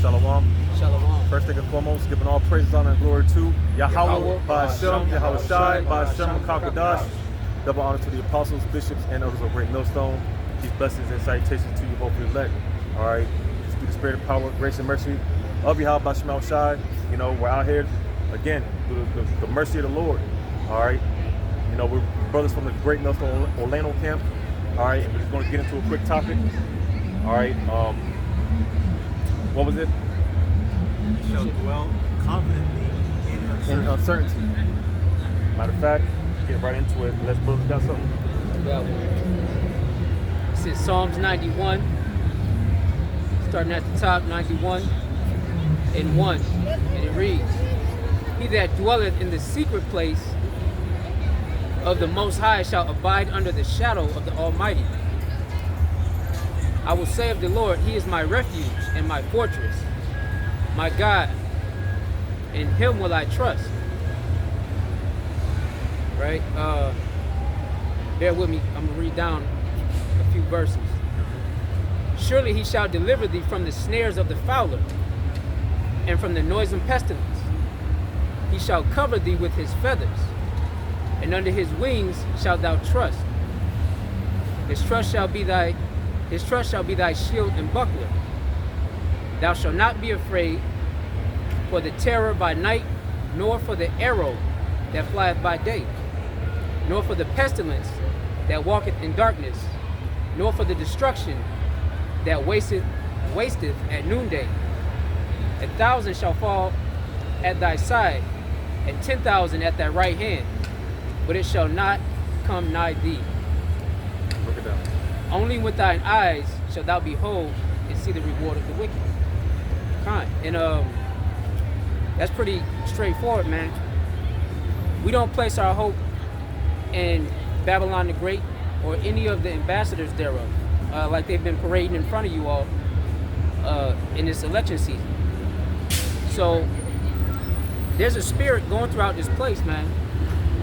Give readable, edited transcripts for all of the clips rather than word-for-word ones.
Shalom. Shalom. First thing and foremost, giving all praises, honor, and glory to Yahweh, Ba'ashem, Yahweh Shai, Ba'ashem, Kakadash. Double honor to the apostles, bishops, and elders of Great Millstone. These blessings and salutations to you, hopefully elect. All right, just through the spirit of power, grace, and mercy of Yahweh, Ba'ashem, Shai. You know, we're out here again through the mercy of the Lord. All right, you know, we're brothers from the Great Millstone Orlando camp. All right, and we're just going to get into a quick topic. All right, what was it? Shall dwell confidently in uncertainty. Matter of fact, get right into it. Let's brothers got something. Well, this is Psalms 91, starting at the top, 91 and 1, and it reads, "He that dwelleth in the secret place of the Most High shall abide under the shadow of the Almighty. I will say of the Lord, He is my refuge and my fortress, my God, in Him will I trust." Right? Bear with me, I'm going to read down a few verses. "Surely He shall deliver thee from the snares of the fowler, and from the noisome pestilence. He shall cover thee with His feathers, and under His wings shalt thou trust. His trust shall be thy shield and buckler. Thou shalt not be afraid for the terror by night, nor for the arrow that flieth by day, nor for the pestilence that walketh in darkness, nor for the destruction that wasteth at noonday. 1,000 shall fall at thy side, and 10,000 at thy right hand, but it shall not come nigh thee. Look it down. Only with thine eyes shalt thou behold and see the reward of the wicked." And that's pretty straightforward, man. We don't place our hope in Babylon the Great or any of the ambassadors thereof, like they've been parading in front of you all in this election season. So there's a spirit going throughout this place, man,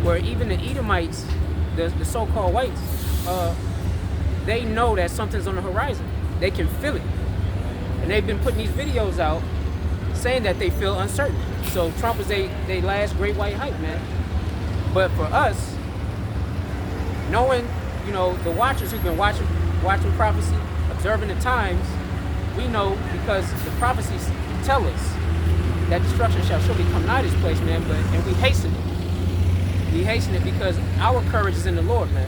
where even the Edomites, the so-called whites, they know that something's on the horizon. They can feel it. And they've been putting these videos out saying that they feel uncertain. So Trump is they last great white hype, man. But for us, knowing, you know, the watchers who've been watching prophecy, observing the times, we know because the prophecies tell us that destruction shall surely come nigh this place, man, and we hasten it. We hasten it because our courage is in the Lord, man.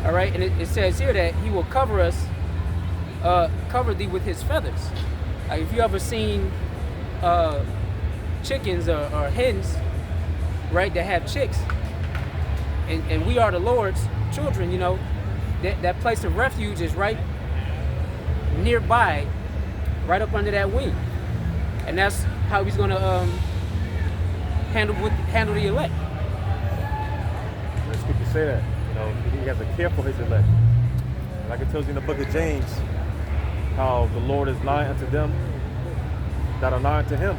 All right, and it says here that He will cover us, cover thee with His feathers. Like if you ever seen chickens or hens, right, that have chicks, and we are the Lord's children, you know, that place of refuge is right nearby, right up under that wing, and that's how He's going to handle the elect. Let's quickly say that. You know, He has a care for His elect. Like it tells you in the book of James, how the Lord is nigh unto them that are nigh unto Him.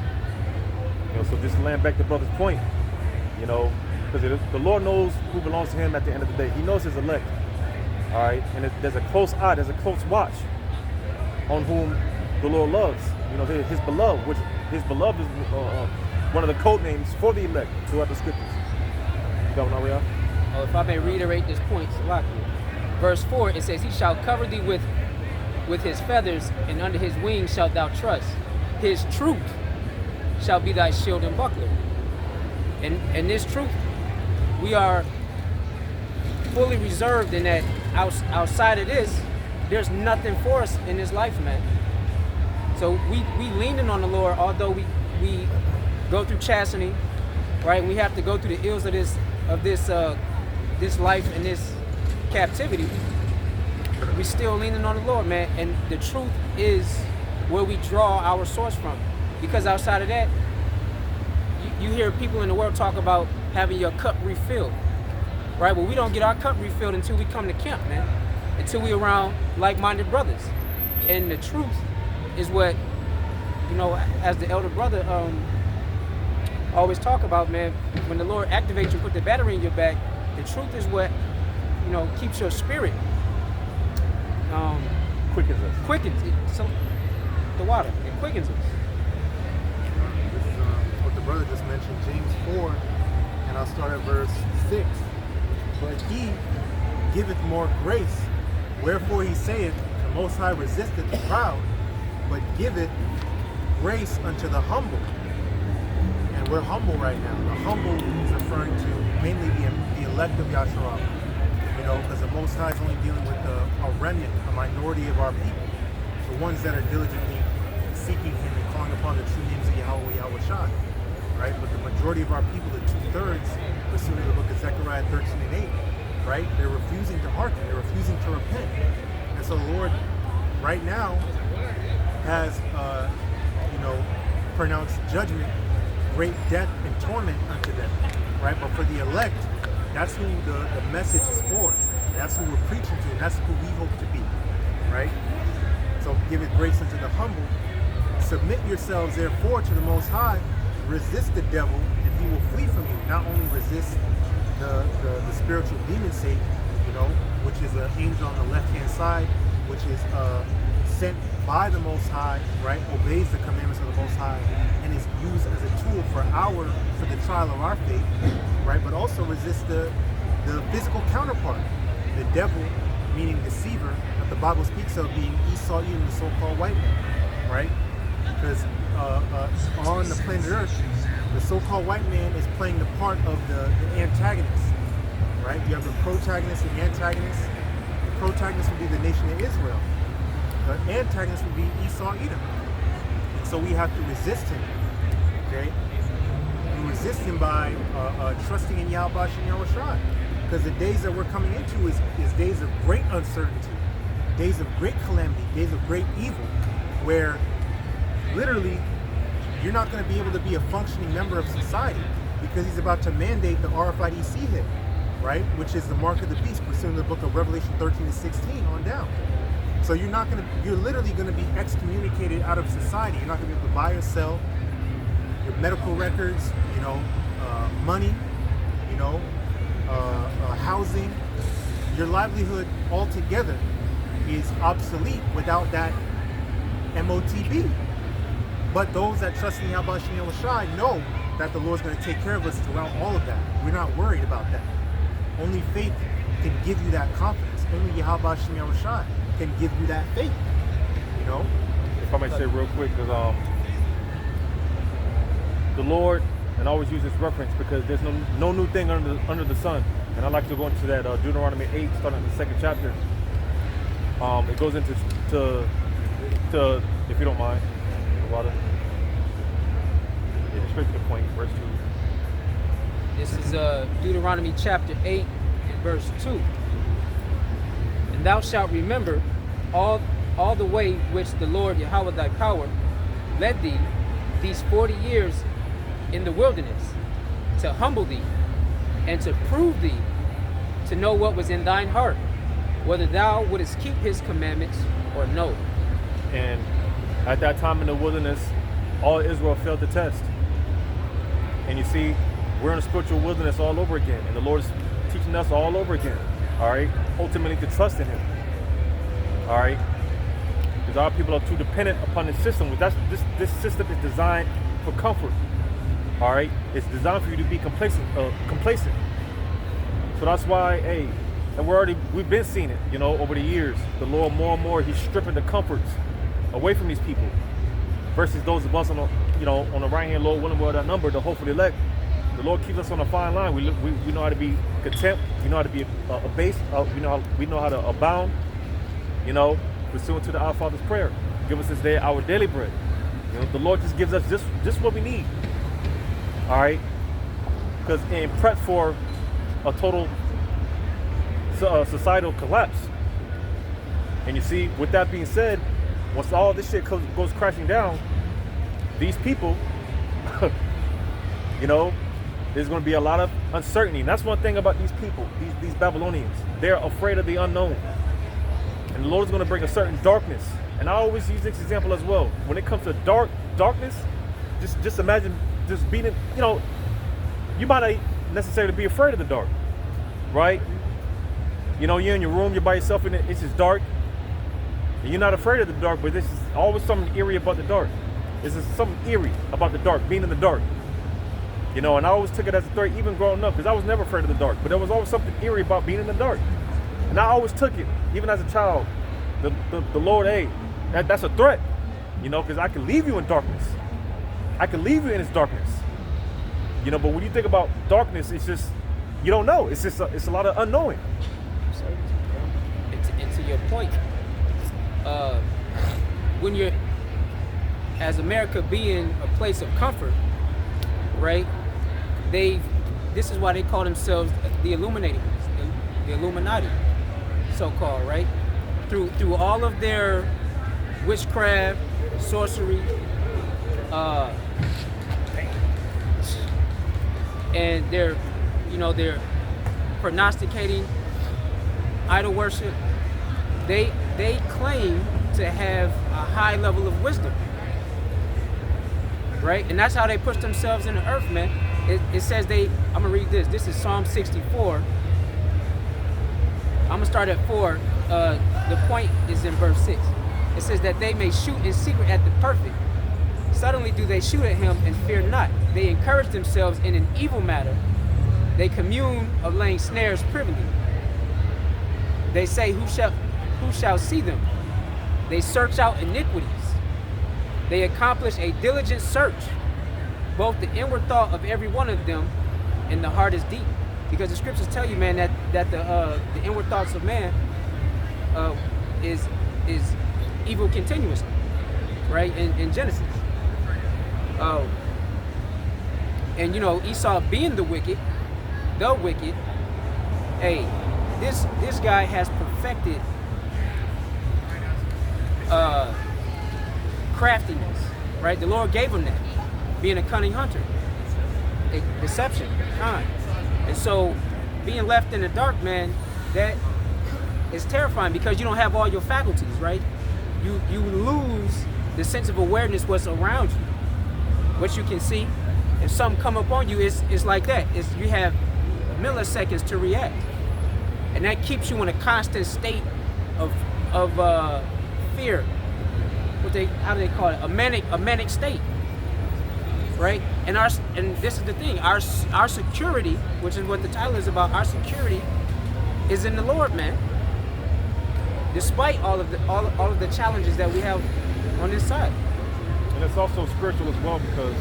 You know, so just to land back to brother's point, you know, because the Lord knows who belongs to Him at the end of the day. He knows His elect. All right, and there's a close eye, there's a close watch on whom the Lord loves. You know, His beloved, which His beloved is one of the code names for the elect throughout the scriptures. You got one, Ariel? Oh, if I may reiterate this point, verse 4, it says, "He shall cover thee with His feathers, and under His wings shalt thou trust. His truth shall be thy shield and buckler." And this truth, we are fully reserved in that outside of this, there's nothing for us in this life, man. So we leaning on the Lord, although we go through chastening, right? We have to go through the ills of this life and this captivity. We still leaning on the Lord, man. And the truth is where we draw our source from. Because outside of that, you hear people in the world talk about having your cup refilled, right? Well, we don't get our cup refilled until we come to camp, man. Until we around like-minded brothers. And the truth is what, you know, as the elder brother always talk about, man, when the Lord activates you, put the battery in your back, the truth is what, you know, keeps your spirit quickens us. Quickens it. So the water. It quickens us. This is what the brother just mentioned, James 4, and I'll start at verse 6. But he giveth more grace, wherefore he saith, the Most High resisteth the proud, but giveth grace unto the humble. And we're humble right now. The humble is referring to mainly the elect of Yahshua. You know, because the Most High is only dealing with a remnant, a minority of our people. The ones that are diligently seeking him and calling upon the true names of Yahweh, Yahweh Shai. Right? But the majority of our people, the 2/3, pursuant to the book of Zechariah 13 and 8, right? They're refusing to hearken. They're refusing to repent. And so the Lord, right now, has, pronounced judgment, great death and torment unto them, right? But for the elect, that's who the message is for. That's who we're preaching to, and that's who we hope to be, right? So give it grace unto the humble. Submit yourselves, therefore, to the Most High. Resist the devil, and he will flee from you. Not only resist the spiritual demon Satan, which is an angel on the left-hand side, which is sent by the Most High, right? Obeys the commandments of the Most High, and is used as a tool for the trial of our faith, right? But also resist the physical counterpart, the devil, meaning deceiver, that the Bible speaks of being Esau, even the so-called white man, right? Because on the planet Earth, the so-called white man is playing the part of the antagonist, right? You have the protagonist and antagonist. The protagonist would be the nation of Israel. The antagonist would be Esau, Edom. And so we have to resist him, okay? We resist him by trusting in Yahweh and Yahweh Shai. Because the days that we're coming into is days of great uncertainty, days of great calamity, days of great evil, where literally you're not going to be able to be a functioning member of society, because he's about to mandate the RFID hit, right? Which is the mark of the beast, pursuant to the book of Revelation 13 to 16 on down. So you're literally going to be excommunicated out of society. You're not going to be able to buy or sell your medical records, money, housing. Your livelihood altogether is obsolete without that MOTB. But those that trust in Yahweh and Yahweh Shai know that the Lord's going to take care of us throughout all of that. We're not worried about that. Only faith can give you that confidence. Only Yahweh and Yahweh Shai can give you that faith. If I may say real quick, because the Lord, and I always use this reference because there's no new thing under the sun. And I like to go into that Deuteronomy 8, starting in the 2nd chapter. It goes into if you don't mind, water. Yeah, straight to the point, verse 2. This is Deuteronomy chapter 8 and verse 2. And thou shalt remember all the way which the Lord Yahweh thy power led thee these 40 years in the wilderness, to humble thee and to prove thee, to know what was in thine heart, whether thou wouldest keep his commandments or no. And at that time in the wilderness, all Israel failed the test. And you see, we're in a spiritual wilderness all over again, and the Lord is teaching us all over again, all right? Ultimately to trust in him, all right? Because our people are too dependent upon the system. This system is designed for comfort, all right? It's designed for you to be complacent. So that's why, and we've been seeing it, over the years. The Lord more and more, he's stripping the comforts away from these people, versus those of us on the right hand, Lord willing, we're outnumbered, the hopefully elect. The Lord keeps us on a fine line. We know how to be content. We know how to be abased. We know how to abound. Pursuant to the Our Father's prayer. Give us this day our daily bread. The Lord just gives us just what we need. All right, because in prep for a total societal collapse. And you see, with that being said, once all this shit goes crashing down, these people, there's going to be a lot of uncertainty. And that's one thing about these people, these Babylonians. They're afraid of the unknown. And the Lord is going to bring a certain darkness. And I always use this example as well. When it comes to darkness, just imagine just being, you might not necessarily be afraid of the dark, right? You're in your room, you're by yourself, and it's just dark. And you're not afraid of the dark, but this is always something eerie about the dark. This is something eerie about the dark, being in the dark. You know, and I always took it as a threat, even growing up, because I was never afraid of the dark. But there was always something eerie about being in the dark. And I always took it, even as a child, the Lord, hey, that's a threat. You know, because I can leave you in darkness. I can leave you in its darkness. You know, but when you think about darkness, it's just, you don't know. It's just, it's a lot of unknowing. And to your point, when you're, as America being a place of comfort, right? This is why they call themselves the Illuminati, the Illuminati, so-called, right? Through all of their witchcraft, sorcery, and they're prognosticating, idol worship. They claim to have a high level of wisdom, right? And that's how they push themselves in the earth, man. It says I'm gonna read this. This is Psalm 64. I'm gonna start at 4. The point is in verse 6. It says that they may shoot in secret at the perfect. Suddenly do they shoot at him and fear not. They encourage themselves in an evil matter. They commune of laying snares privily. They say, who shall see them? They search out iniquities. They accomplish a diligent search. Both the inward thought of every one of them and the heart is deep. Because the scriptures tell you, man, that the inward thoughts of man is evil continuously, right? In Genesis. And you know, Esau being the wicked, hey, this guy has perfected craftiness, right? The Lord gave him that, being a cunning hunter, a deception, kind. And so being left in the dark, man, that is terrifying because you don't have all your faculties, right? You lose the sense of awareness what's around you, what you can see. If something come upon you, it's like that. You have milliseconds to react, and that keeps you in a constant state of fear. How do they call it? A manic state, right? And this is the thing. Our security, which is what the title is about, our security is in the Lord, man. Despite all of the challenges that we have on this side. And it's also spiritual as well, because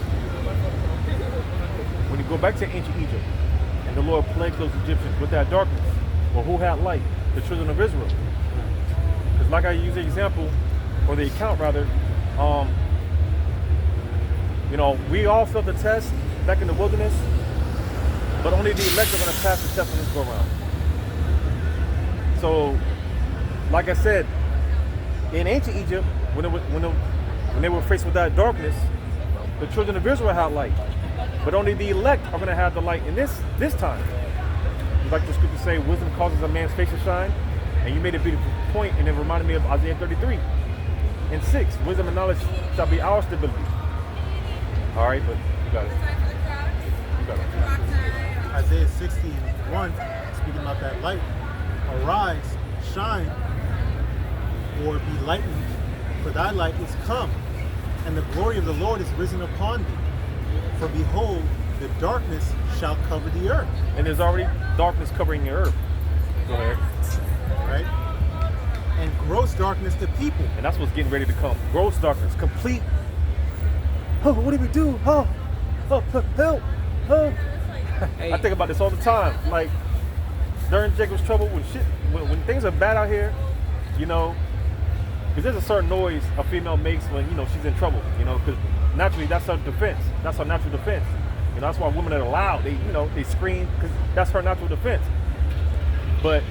when you go back to ancient Egypt and the Lord plagued those Egyptians with that darkness, well, who had light? The children of Israel. Because like I use the example, or the account rather, you know, we all failed the test back in the wilderness, but only the elect are going to pass the test on this go around. So, like I said, in ancient Egypt, when they were faced with that darkness, the children of Israel had light, but only the elect are going to have the light in this time. Like the scriptures say, wisdom causes a man's face to shine, and you made a beautiful point, and it reminded me of Isaiah 33 and 6. Wisdom and knowledge shall be our stability. All right, but you got it. You got it. Isaiah 61, speaking about that light. Arise, shine, or be lightened, for thy light is come, and the glory of the Lord is risen upon thee. For behold, the darkness shall cover the earth. And there's already darkness covering the earth. Go ahead. Right? And gross darkness to people. And that's what's getting ready to come. Gross darkness, complete. Oh, what do we do? Oh, help. Oh. Hey. I think about this all the time. Like, during Jacob's trouble, when things are bad out here, you know, because there's a certain noise a female makes when, you know, she's in trouble, you know, because naturally that's her defense. That's her natural defense. You know, that's why women that are loud, they scream, because that's her natural defense. But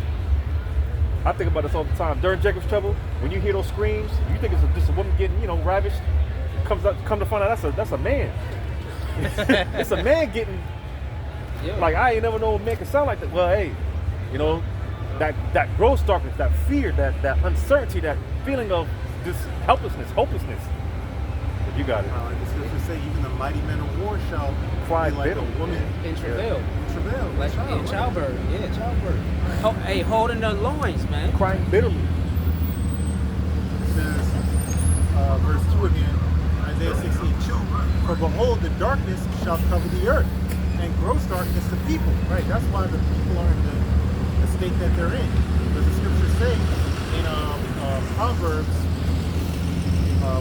I think about this all the time. During Jacob's trouble, when you hear those screams, you think it's just a woman getting, you know, ravished. Come to find out that's a man. It's a man getting, like, I ain't never known a man can sound like that. Well, hey, you know, that gross darkness, that fear, that uncertainty, that feeling of just helplessness, hopelessness. But you got it. Like the scriptures say, even the mighty men of war shall Cry be like bitterly. a woman In travail. in travail. Like in childbirth. Yeah, childbirth. Hey, holding the loins, man. Crying bitterly. For behold, the darkness shall cover the earth, and gross darkness the people. Right? That's why the people are in the state that they're in. Because the scriptures say in Proverbs,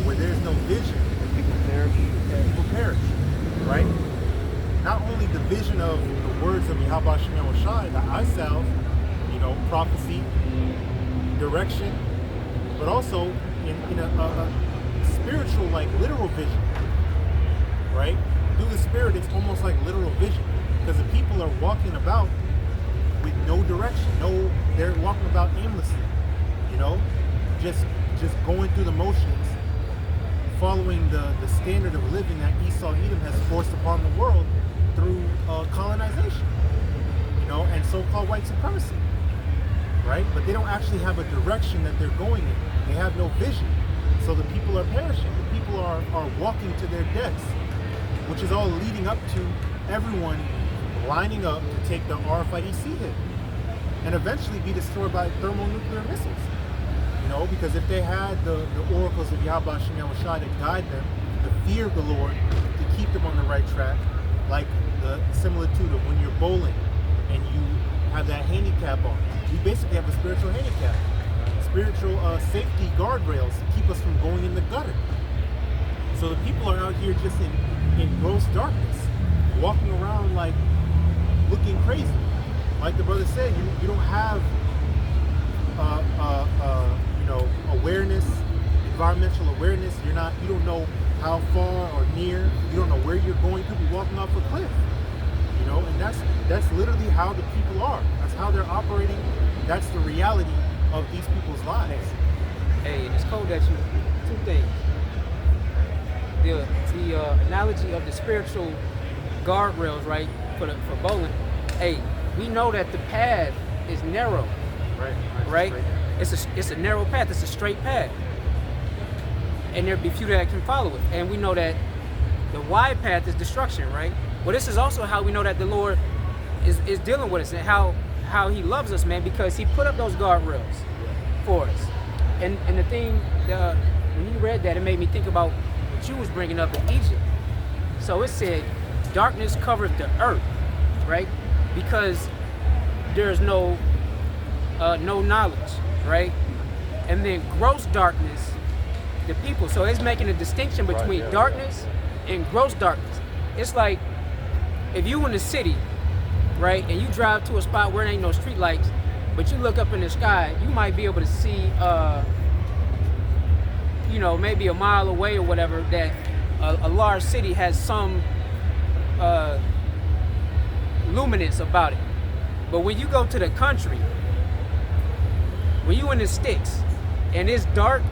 where there's no vision, people perish. Right? Not only the vision of the words of Yahweh Shem Shai, the eye salve, prophecy, direction, but also in a spiritual, like literal vision, right? Through the spirit, it's almost like literal vision, because the people are walking about with no direction. They're walking about aimlessly, just going through the motions, following the standard of living that Esau Edom has forced upon the world through colonization, and so-called white supremacy, right? But they don't actually have a direction that they're going in. They have no vision. So the people are perishing. The people are walking to their deaths, which is all leading up to everyone lining up to take the RFID hit and eventually be destroyed by thermonuclear missiles. Because if they had the oracles of Yahweh Shem Shai to guide them, the fear of the Lord to keep them on the right track, like the similitude of when you're bowling and you have that handicap on. We basically have a spiritual handicap, spiritual safety guardrails to keep us from going in the gutter. So the people are out here just in gross darkness, walking around like looking crazy. Like the brother said, you don't have awareness, environmental awareness. You don't know how far or near. You don't know where you're going. You could be walking off a cliff. And that's literally how the people are. That's how they're operating. That's the reality of these people's lives. Hey, it's cold that you two things. The analogy of the spiritual guardrails, right, for bowling. Hey, we know that the path is narrow, right? It's a narrow path. It's a straight path, and there be few that can follow it. And we know that the wide path is destruction, right? Well, this is also how we know that the Lord is dealing with us and how He loves us, man, because He put up those guardrails for us. And the thing, when you read that, it made me think about what you was bringing up in Egypt. So it said, darkness covered the earth, right? Because there's no knowledge, right? And then gross darkness, the people. So it's making a distinction between darkness and gross darkness. It's like if you in the city, right, and you drive to a spot where there ain't no street lights, but you look up in the sky, you might be able to see, maybe a mile away or whatever, that a large city has some luminance about it. But when you go to the country, when you in the sticks and it's dark,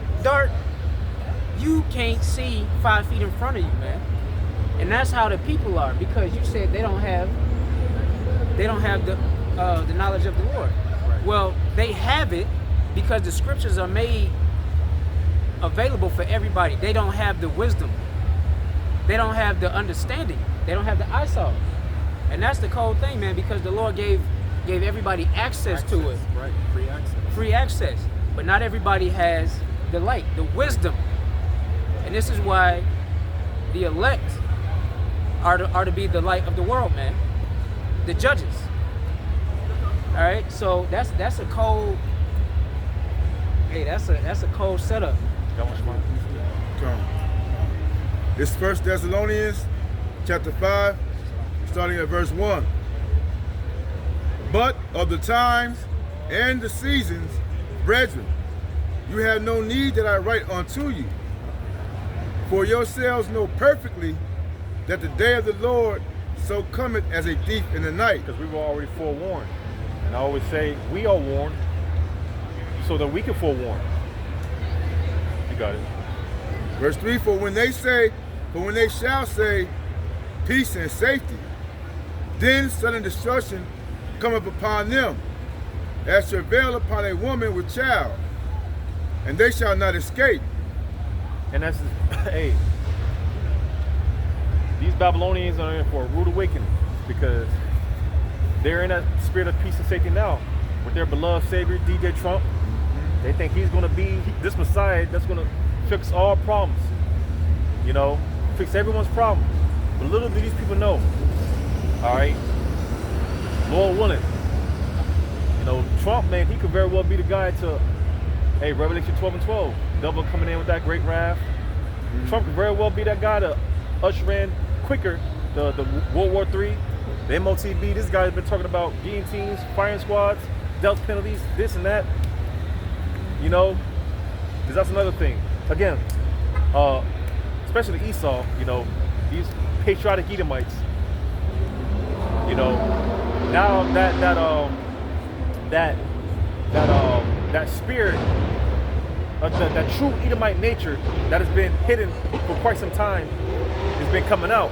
you can't see 5 feet in front of you, man. And that's how the people are, because you said they don't have the knowledge of the Lord. Right. Well, they have it because the scriptures are made available for everybody. They don't have the wisdom. They don't have the understanding. They don't have the eyesight. And that's the cold thing, man, because the Lord gave everybody access to it. Right, free access. Free access. But not everybody has the light, the wisdom. And this is why the elect are to be the light of the world, man. The judges. All right, so that's a cold. Hey, that's a cold setup. Come. It's 1 Thessalonians chapter 5, starting at verse 1. But of the times and the seasons, brethren, you have no need that I write unto you. For yourselves know perfectly that the day of the Lord so cometh as a thief in the night. Because we were already forewarned. And I always say, we are warned so that we can forewarn. You got it. Verse 3, for when they shall say peace and safety, then sudden destruction cometh upon them, as travail upon a woman with child, and they shall not escape. And that's, hey, these Babylonians are in for a rude awakening, because they're in that spirit of peace and safety now with their beloved Savior, DJ Trump. They think he's going to be this Messiah that's going to fix all problems, fix everyone's problem. But little do these people know, all right, Lord willing, you know, Trump, man, he could very well be the guy to, hey, Revelation 12 and 12, double coming in with that great wrath. Trump could very well be that guy to usher in quicker the World War III, the MOTB. This guy's been talking about guillotines, firing squads, death penalties, this and that. You know, because that's another thing. Again, especially Esau, you know, these patriotic Edomites. You know, now that spirit, that true Edomite nature that has been hidden for quite some time has been coming out.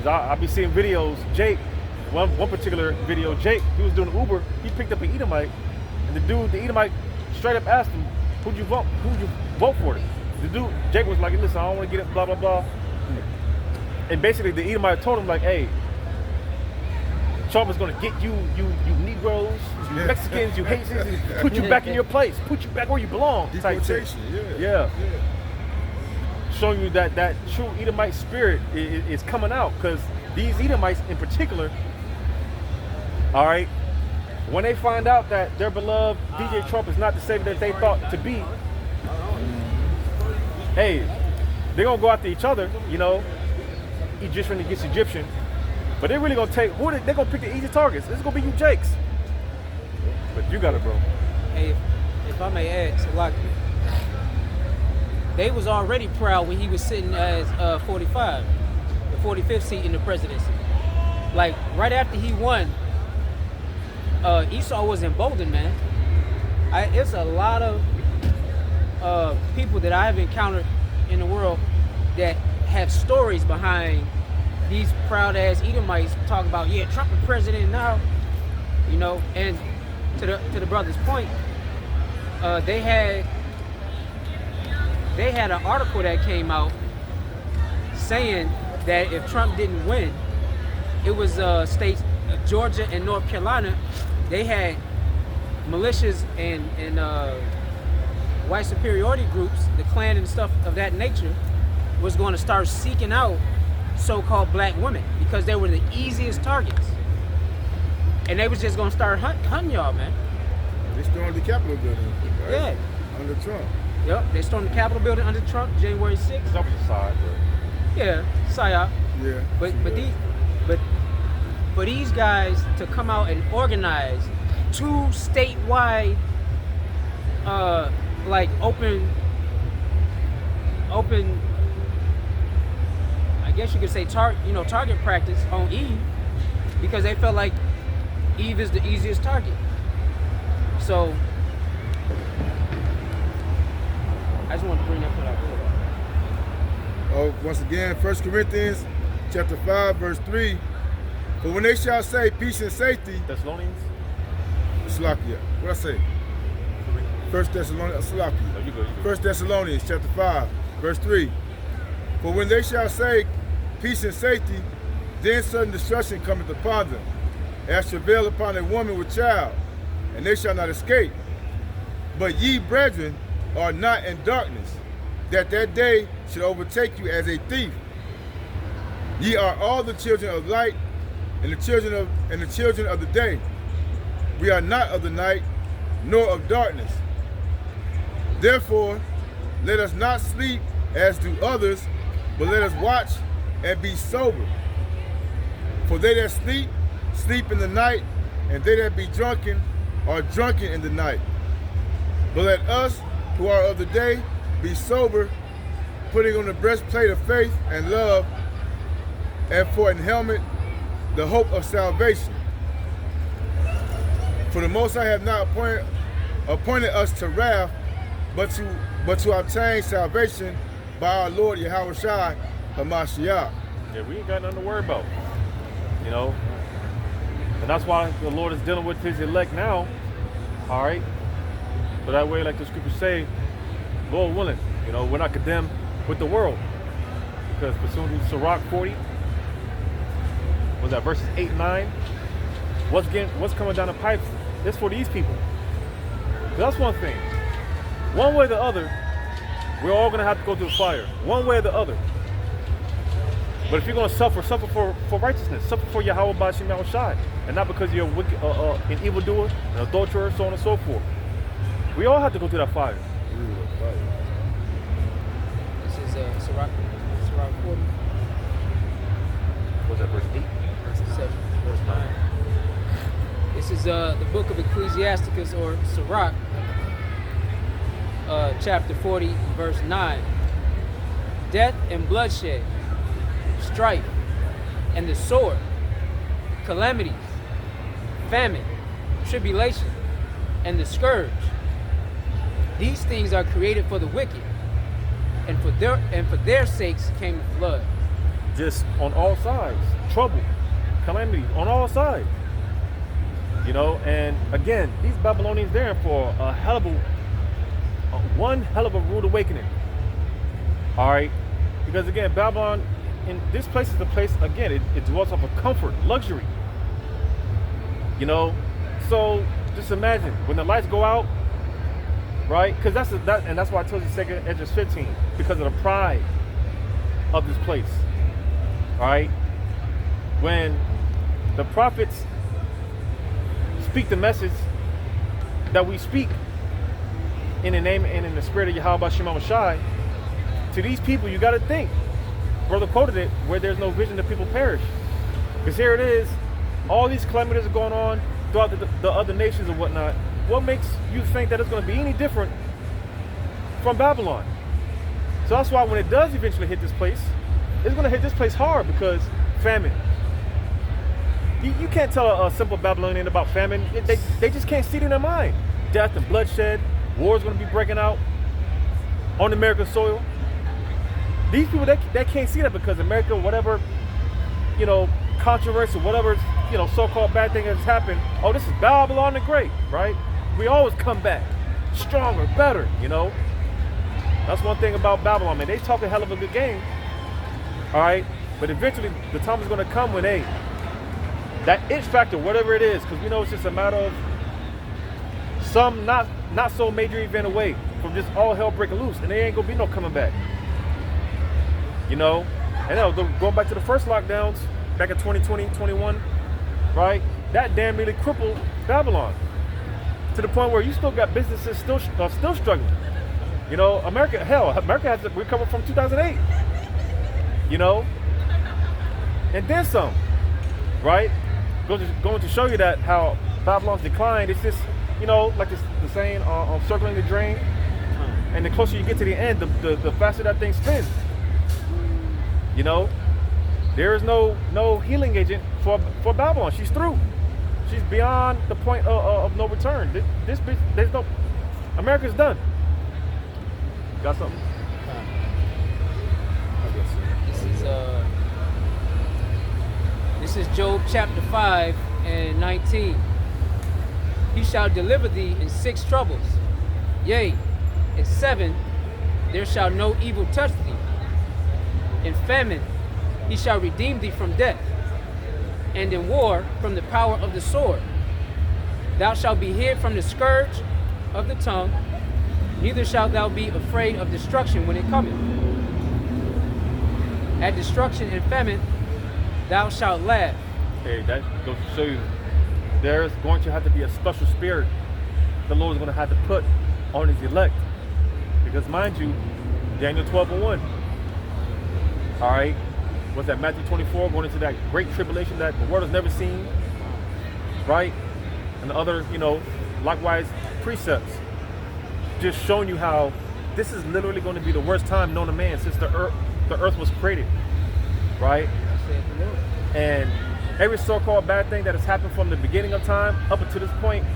I'll be seeing videos. Jake, one particular video, Jake, he was doing Uber. He picked up an Edomite, and the Edomite straight up asked him, "Who'd you vote for?" The dude, Jake, was like, "Listen, I don't want to get it, blah blah blah." And basically, the Edomite told him like, "Hey, Trump is going to get you Negroes, you Mexicans, you Haitians, and put you back in your place, put you back where you belong." Type shit. Deportation, Yeah. Showing you that true Edomite spirit is coming out, because these Edomites in particular, all right, when they find out that their beloved DJ Trump is not the savior that they thought to be, hey, they're gonna go after each other, you know, Egyptian against Egyptian, but they're really gonna they're gonna pick the easy targets. This is gonna be you Jakes, but you got it, bro. Hey, if I may add, Salaki, they was already proud when he was sitting as 45, the 45th seat in the presidency. Like, right after he won, Esau was emboldened, man. It's a lot of people that I have encountered in the world that have stories behind these proud-ass Edomites talking about, yeah, Trump is president now, you know. And to the brother's point, they had an article that came out saying that if Trump didn't win, it was states Georgia and North Carolina, they had militias and white superiority groups, the Klan and stuff of that nature, was going to start seeking out so-called black women because they were the easiest targets, and they was just going to start hunting y'all, man. They stormed the Capitol building, right? Yeah. Under Trump. Yep, they stormed the Capitol building under Trump, January 6th. That was a side, Yeah, psyop. Yeah. But for these guys to come out and organize two statewide, like open, I guess you could say target practice on Eve, because they felt like Eve is the easiest target. So I just wanted to bring that point out. Once again, 1 Corinthians chapter 5, verse 3. For when they shall say peace and safety, Thessalonians. Salakia. What I say? 1 Thessalonians. Salakia. No, you go. 1 Thessalonians chapter 5, verse 3. For when they shall say peace and safety, then sudden destruction cometh upon them, as travail upon a woman with child, and they shall not escape. But ye, brethren, are not in darkness, that day should overtake you as a thief. Ye are all the children of light, and the children of the day. We are not of the night, nor of darkness. Therefore, let us not sleep as do others, but let us watch and be sober. For they that sleep, sleep in the night, and they that be drunken are drunken in the night. But let us, who are of the day, be sober, putting on the breastplate of faith and love, and for an helmet, the hope of salvation. For the Most High have not appointed us to wrath, but to obtain salvation by our Lord Yahushua HaMashiach. Yeah, we ain't got nothing to worry about, you know. And that's why the Lord is dealing with his elect now, all right? So that way, like the scriptures say, Lord willing, you know, we're not condemned with the world. Because pursuant to Sirach 40, was that verses 8 and 9? What's coming down the pipes? It's for these people. That's one thing. One way or the other, we're all gonna have to go through the fire. One way or the other. But if you're going to suffer for righteousness, suffer for Yahweh Bashim Shai, and not because you're a wicked, an evildoer, an adulterer, so on and so forth. We all have to go through that fire. This is Sirach 40, What's that, verse 8? verse 7, verse 9. This is the book of Ecclesiasticus, or Sirach, chapter 40, verse 9. Death and bloodshed, strife and the sword, calamities, famine, tribulation, and the scourge. These things are created for the wicked, and for their sakes came the flood. Just on all sides, trouble, calamity on all sides. You know, and again, these Babylonians there for a hell of one hell of a rude awakening. All right, because again, Babylon, in this place is the place, again, it dwells off of comfort, luxury. You know, so just imagine when the lights go out, right? Because that's why I told you 2nd Esdras 15, because of the pride of this place. All right, when the prophets speak the message that we speak in the name and in the spirit of Yahweh Shema Shai, to these people, you got to think. Brother quoted it, where there's no vision, the people perish. Because here it is, all these calamities are going on throughout the other nations and whatnot. What makes you think that it's going to be any different from Babylon? So that's why when it does eventually hit this place, it's going to hit this place hard, because famine. You can't tell a simple Babylonian about famine. They just can't see it in their mind. Death and bloodshed, war's going to be breaking out on American soil. These people, they can't see that, because America, whatever, you know, controversy, whatever, you know, so-called bad thing has happened, oh, this is Babylon the Great, right? We always come back stronger, better, you know? That's one thing about Babylon, man. They talk a hell of a good game, all right? But eventually, the time is going to come when that it factor, whatever it is, because we know it's just a matter of some not so major event away from just all hell breaking loose, and there ain't going to be no coming back. You know, and going back to the first lockdowns back in 2020, 21, right? That damn really crippled Babylon to the point where you still got businesses still struggling. You know, America has to recover from 2008. You know, and then some, right? Going to show you that how Babylon's decline. It's just, you know, like the saying on circling the drain, and the closer you get to the end, the faster that thing spins. You know, there is no healing agent for Babylon. She's through. She's beyond the point of no return. This bitch, there's no. America's done. Got something? This is Job chapter 5 and 19. He shall deliver thee in 6 troubles, yea, in 7 there shall no evil touch thee. In famine he shall redeem thee from death, and in war from the power of the sword. Thou shalt be hid from the scourge of the tongue, neither shalt thou be afraid of destruction when it cometh. At destruction and famine thou shalt laugh. Hey, that goes to show you there's going to have to be a special spirit the Lord is going to have to put on his elect. Because mind you, Daniel 12:1. All right, what's that, Matthew 24, going into that great tribulation that the world has never seen, right? And the other, you know, likewise precepts, just showing you how this is literally going to be the worst time known to man since the earth was created, right? And every so-called bad thing that has happened from the beginning of time up until this point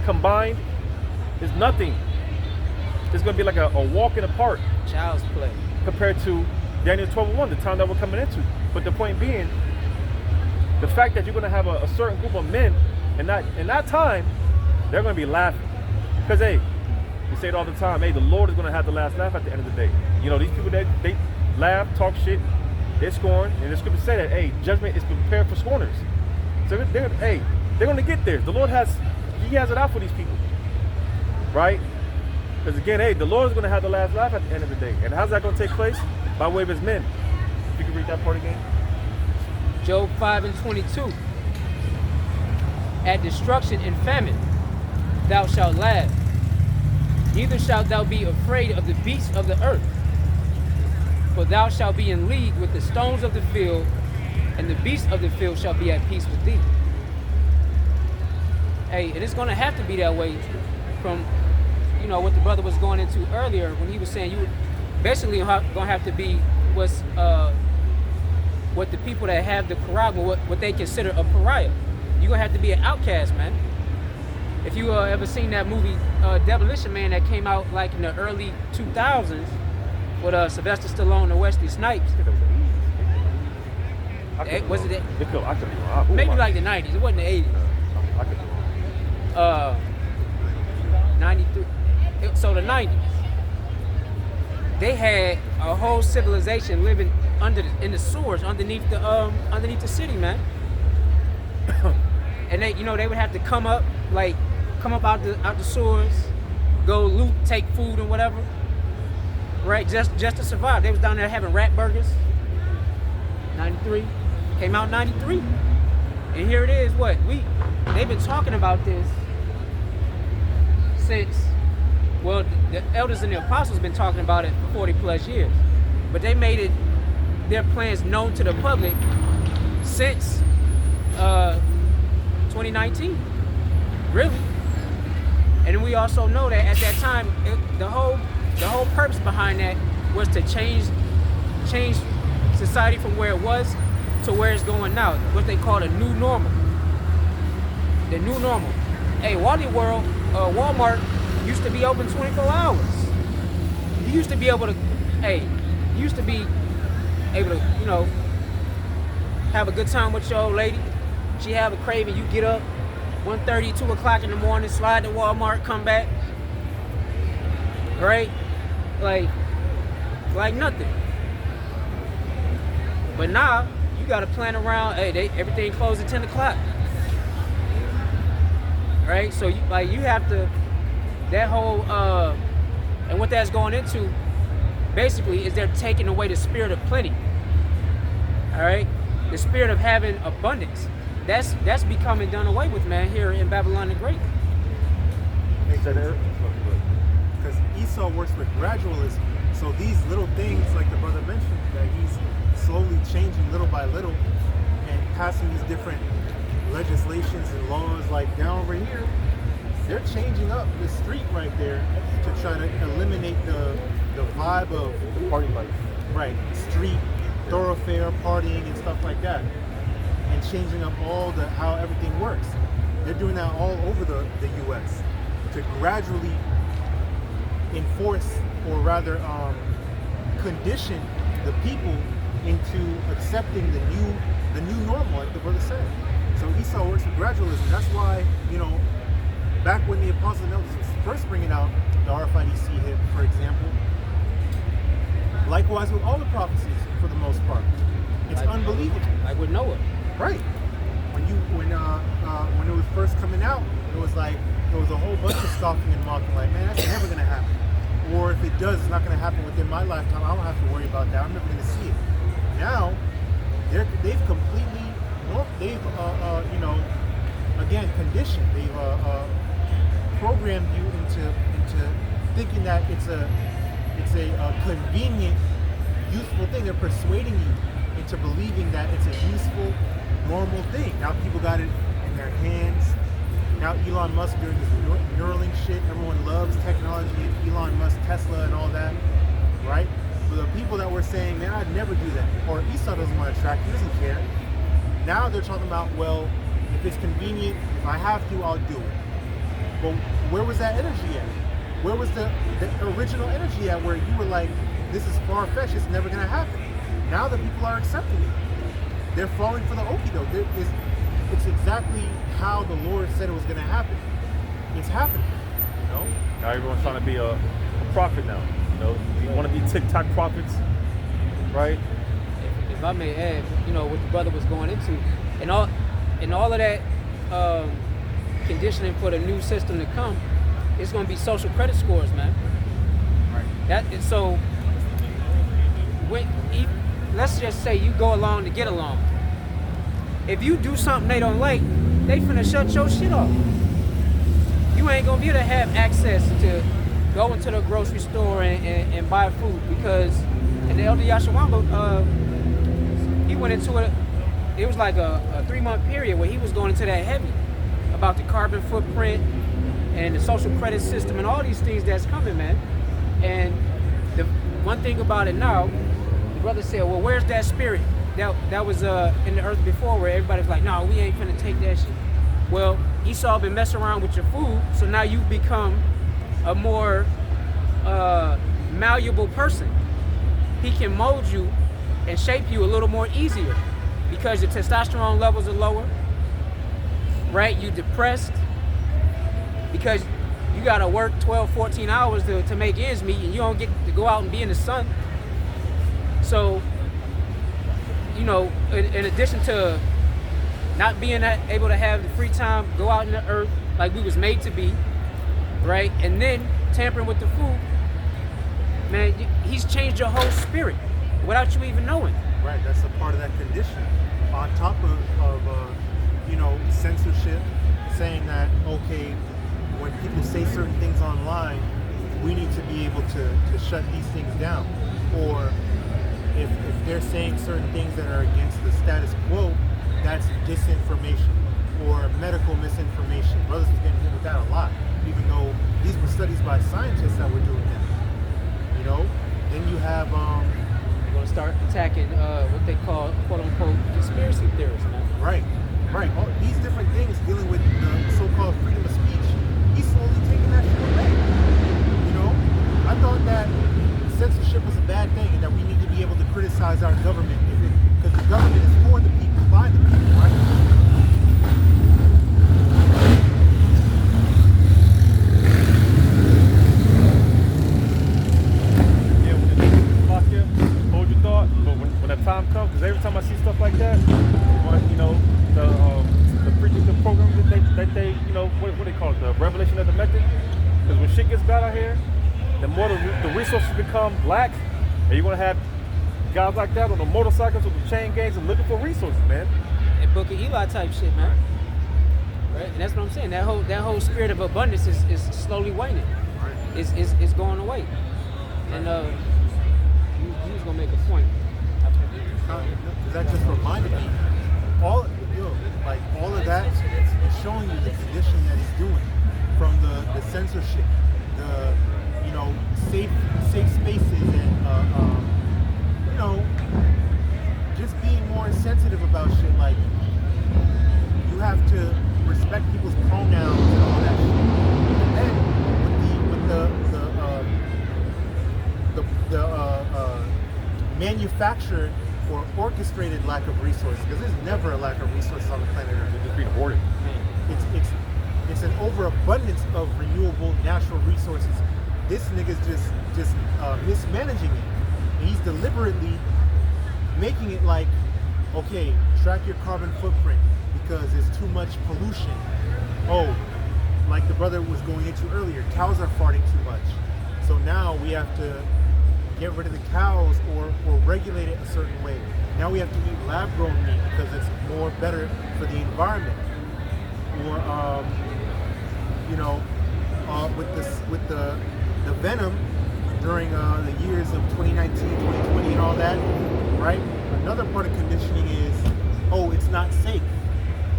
combined is nothing. It's going to be like a walk in the park. Child's play. Compared to Daniel 12:1, the time that we're coming into. But the point being, the fact that you're going to have a certain group of men in that time, they're going to be laughing. Because, hey, we say it all the time, hey, the Lord is going to have the last laugh at the end of the day. You know, these people, they laugh, talk shit, they scorn, and the scripture say that, hey, judgment is prepared for scorners. So, they're going to get there. The Lord has it out for these people, right? Because again, hey, the Lord is going to have the last laugh at the end of the day. And how's that going to take place? By way of his men. If you can read that part again. Job 5:22. At destruction and famine thou shalt laugh, neither shalt thou be afraid of the beasts of the earth. For thou shalt be in league with the stones of the field, and the beasts of the field shall be at peace with thee. Hey, and it's gonna have to be that way from, you know, what the brother was going into earlier when he was saying you basically gonna have to be what the people that have the Quran, what they consider a pariah. You're gonna have to be an outcast, man. If you ever seen that movie Demolition Man that came out like in the early 2000s with Sylvester Stallone and Wesley Snipes, was it maybe like the 90s? It wasn't the 80s. 93. So the 90s, they had a whole civilization living in the sewers underneath the city, man. And they would have to come up out the sewers, go loot, take food and whatever, right? Just to survive. They was down there having rat burgers. 93, came out in 93, and here it is. They've been talking about this since. Well, the elders and the apostles been talking about it for 40 plus years, but they made their plans known to the public since 2019, really. And we also know that at that time, the whole purpose behind that was to change society from where it was to where it's going now, what they call the new normal. The new normal. Hey, Walmart used to be open 24 hours. You used to be able to, have a good time with your old lady. She have a craving, you get up 1:30, 2 o'clock in the morning, slide to Walmart, come back. Right? Like nothing. But now, you gotta plan around, everything closed at 10 o'clock. Right? So you have to, that whole, and what that's going into, basically, is they're taking away the spirit of plenty. All right? The spirit of having abundance. That's becoming done away with, man, here in Babylon the Great. Because Esau works with gradualism. So these little things, like the brother mentioned, that he's slowly changing little by little and passing these different legislations and laws, like down over here, they're changing up the street right there to try to eliminate the vibe of The party life. right street thoroughfare partying and stuff like that, and changing up all how everything works. They're doing that all over the U.S. to gradually enforce, or rather condition the people into accepting the new normal, like the brother said. So Esau works with gradualism. That's why, back when the apostles and elders was first bringing out the RFID hip, for example, likewise with all the prophecies for the most part, it's unbelievable. Like with Noah. Right. When it was first coming out, it was like there was a whole bunch of scoffing and mocking, like, man, that's never gonna happen. Or if it does, it's not gonna happen within my lifetime. I don't have to worry about that. I'm never gonna see it. Now, they've completely, again, conditioned. They've programmed you into thinking that it's a convenient, useful thing. They're persuading you into believing that it's a useful, normal thing. Now people got it in their hands. Now Elon Musk doing this Neuralink shit. Everyone loves technology, Elon Musk, Tesla, and all that, right? But the people that were saying, man, I'd never do that, or Esau doesn't want to track, he doesn't care. Now they're talking about, well, if it's convenient, if I have to, I'll do it. Well, where was that energy at? Where was the original energy at, where you were like, this is far-fetched, it's never gonna happen? Now that people are accepting it, they're falling for the okie doke. It's exactly how the Lord said it was gonna happen. It's happening, Now everyone's trying to be a prophet now. You want to be TikTok prophets, right? If I may add, what the brother was going into, and all of that conditioning for the new system to come, it's going to be social credit scores, man. Right. Let's just say you go along to get along. if you do something they don't like, they finna shut your shit off. You ain't gonna be able to have access to go into the grocery store and buy food because, and the Elder Yashawamba, he went into it. It was like a 3-month period where he was going into that heavy about the carbon footprint and the social credit system and all these things that's coming, man. And the one thing about it now, the brother said, well, where's that spirit that was in the earth before, where everybody's like, no, we ain't finna take that shit. Well, Esau been messing around with your food, so now you've become a more malleable person. He can mold you and shape you a little more easier because your testosterone levels are lower, right? You depressed because you gotta work 12, 14 hours to make ends meet, and you don't get to go out and be in the sun. So, you know, in addition to not being able to have the free time, go out in the earth like we was made to be, right? And then tampering with the food, man, he's changed your whole spirit without you even knowing. Right, that's a part of that condition. On top of you know, censorship, saying that, okay, when people say certain things online, we need to be able to shut these things down. Or if they're saying certain things that are against the status quo, that's disinformation or medical misinformation. Brothers was getting hit with that a lot, even though these were studies by scientists that were doing that. You know? Then you have We're gonna start attacking what they call quote unquote conspiracy theorists, man. Right. All these different things dealing with the so-called freedom of speech, he's slowly taking that shit away. You know? I thought that censorship was a bad thing and that we need to be able to criticize our government because the government is for the people, by the people, right? Yeah, when the lock here, hold your thought. But when the time comes, because every time I see stuff like that, you know, the preaching the program that they you know, what they call it, the revelation of the method. Because when shit gets bad out here, the more the resources become lack, and you're gonna have guys like that on the motorcycles with the chain gangs and looking for resources, man. And Book of Eli type shit, man. Right? And that's what I'm saying. That whole spirit of abundance is slowly waning. Right. It's going away. And you was gonna make a point. That just reminded me, all of that is showing you the condition that he's doing, from the censorship, the, you know, safe spaces, and you know, just being more sensitive about shit. Like, you have to respect people's pronouns and all that shit. And then with the manufactured or orchestrated lack of resources, because there's never a lack of resources on the planet Earth. They're just being hoarded. It's an overabundance of renewable natural resources. This nigga's just mismanaging it. And he's deliberately making it like, okay, track your carbon footprint because there's too much pollution. Oh, like the brother was going into earlier, cows are farting too much. So now we have to get rid of the cows or regulate it a certain way. Now we have to eat lab-grown meat because it's more better for the environment. Or you know, with the venom during the years of 2019, 2020, and all that, right? Another part of conditioning is, oh, it's not safe.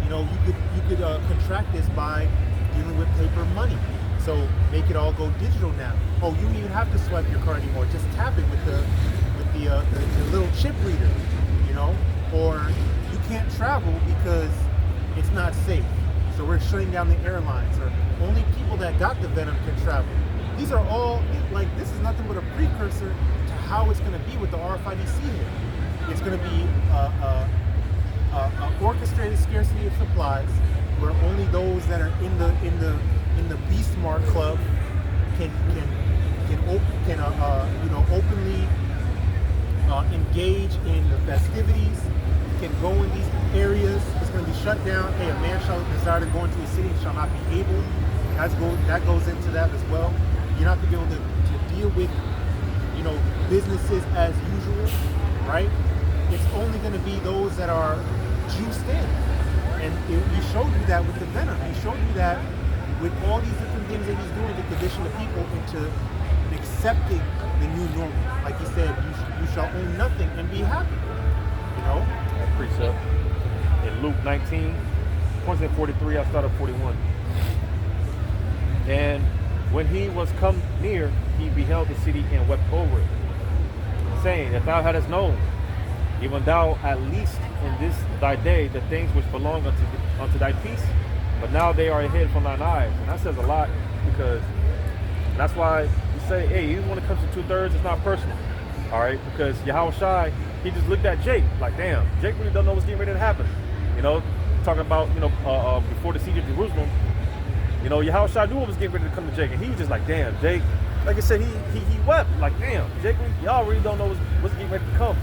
You know, you could contract this by dealing with paper money. So make it all go digital now. Oh, you don't even have to swipe your card anymore. Just tap it with the little chip reader, you know. Or you can't travel because it's not safe. So we're shutting down the airlines. Or only people that got the venom can travel. These are all, like, this is nothing but a precursor to how it's going to be with the RFIDC here. It's going to be a orchestrated scarcity of supplies, where only those that are in the Beast Smart Club can openly engage in the festivities, can go in these areas. It's going to be shut down. Hey, a man shall desire to go into a city and shall not be able. That goes into that as well. You're not going to be able to deal with, you know, businesses as usual, right? It's only going to be those that are juiced in. And he showed you that with the venom. He showed you that with all these different things that he's doing to condition the people into accepting the new normal. Like he said, you shall own nothing and be happy. You know? That precept in Luke 19, points at 43, I started 41. And when he was come near, he beheld the city and wept over it, saying, if thou hadst known, even thou at least in this thy day, the things which belong unto thy peace, but now they are hid from thine eyes. And that says a lot, because that's why you say, hey, even when it comes to 2/3, it's not personal. All right, because Yahushua, he just looked at Jake like, damn, Jake really don't know what's getting ready to happen. You know, talking about, before the siege of Jerusalem, you know, Yahushua knew what was getting ready to come to Jake, and he was just like, damn, Jake, like I said, he wept, like, damn, Jake, y'all really don't know what's getting ready to come.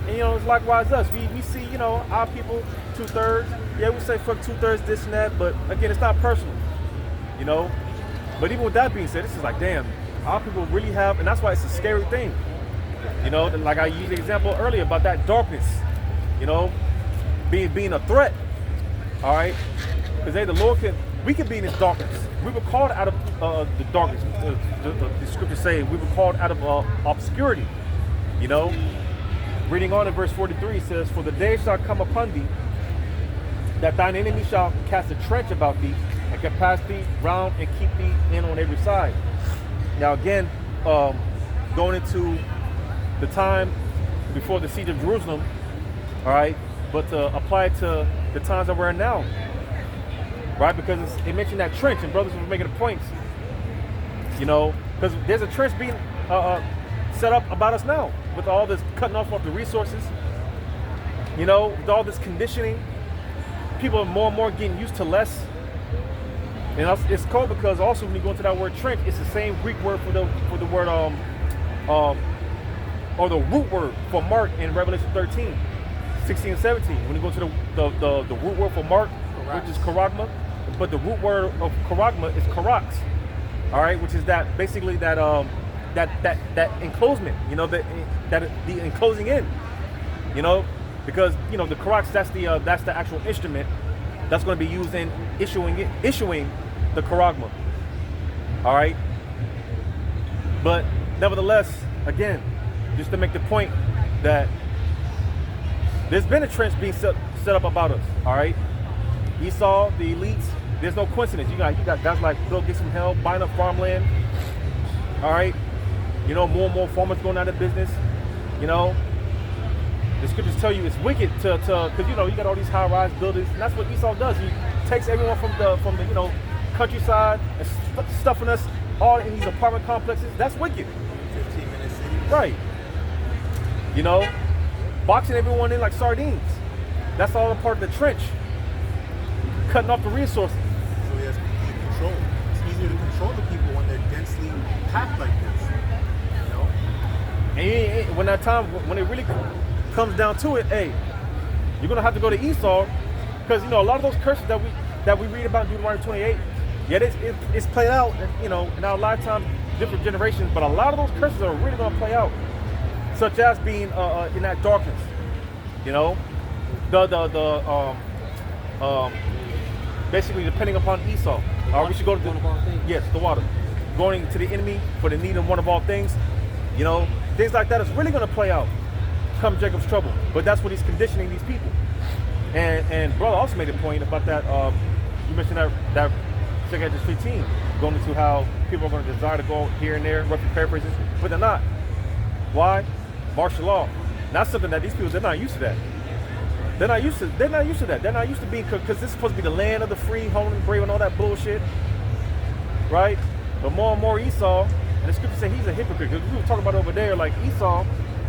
And, you know, it's likewise us. We see, you know, our people, 2/3, yeah, we say fuck 2/3, this and that, but again, it's not personal, you know. But even with that being said, this is like, damn, our people really have, and that's why it's a scary thing. You know, like I used the example earlier about that darkness, you know, being a threat, all right? Because the Lord we can be in this darkness. We were called out of the darkness. The scriptures say we were called out of obscurity, you know? Reading on in verse 43, it says, for the day shall come upon thee, that thine enemy shall cast a trench about thee, and can pass thee round and keep thee in on every side. Now again, going into the time before the siege of Jerusalem, all right, but to apply it to the times that we're in now, right? Because it mentioned that trench, and brothers were making the points, you know, because there's a trench being set up about us now, with all this cutting off of the resources, you know, with all this conditioning. People are more and more getting used to less. And it's called because also when you go into that word trench, it's the same Greek word for the word or the root word for mark in Revelation 13, 16 and 17. When you go to the root word for mark, which is charagma, but the root word of charagma is charax, all right, which is that basically that enclosement, you know, the enclosing in, you know, because you know the charax, that's the actual instrument that's going to be used in issuing the charagma, all right. But nevertheless, again, just to make the point that there's been a trench being set up about us, all right. Esau, the elites, there's no coincidence. You got guys like Bill Gates from hell buying up farmland, all right. You know, more and more farmers going out of business. You know, the scriptures tell you it's wicked to because you know you got all these high-rise buildings, and that's what Esau does. He takes everyone from the you know countryside and stuffing us all in these apartment complexes. That's wicked. 15-minute cities. Right. You know, boxing everyone in like sardines. That's all a part of the trench. Cutting off the resources. So he has complete control. It's easier to control the people when they're densely packed like this. You know? And when that time, when it really comes down to it, hey, you're gonna have to go to Esau, because you know a lot of those curses that we read about in Deuteronomy 28, yet it's played out, you know, in our lifetime, different generations. But a lot of those curses are really gonna play out, such as being in that darkness, you know, basically depending upon Esau. We should go to the water, going to the enemy for the need of one of all things, you know, things like that is really gonna play out come Jacob's trouble. But that's what he's conditioning these people. And brother also made a point about that. You mentioned that 2 Corinthians 15, going into how people are going to desire to go here and there, roughly paraphrases, but they're not. Why? Martial law. That's something that these people, they're not used to that. They're not used to that. They're not used to being, because this is supposed to be the land of the free, home and brave and all that bullshit. Right? But more and more Esau, and the scripture say he's a hypocrite. Because we were talking about over there, like Esau,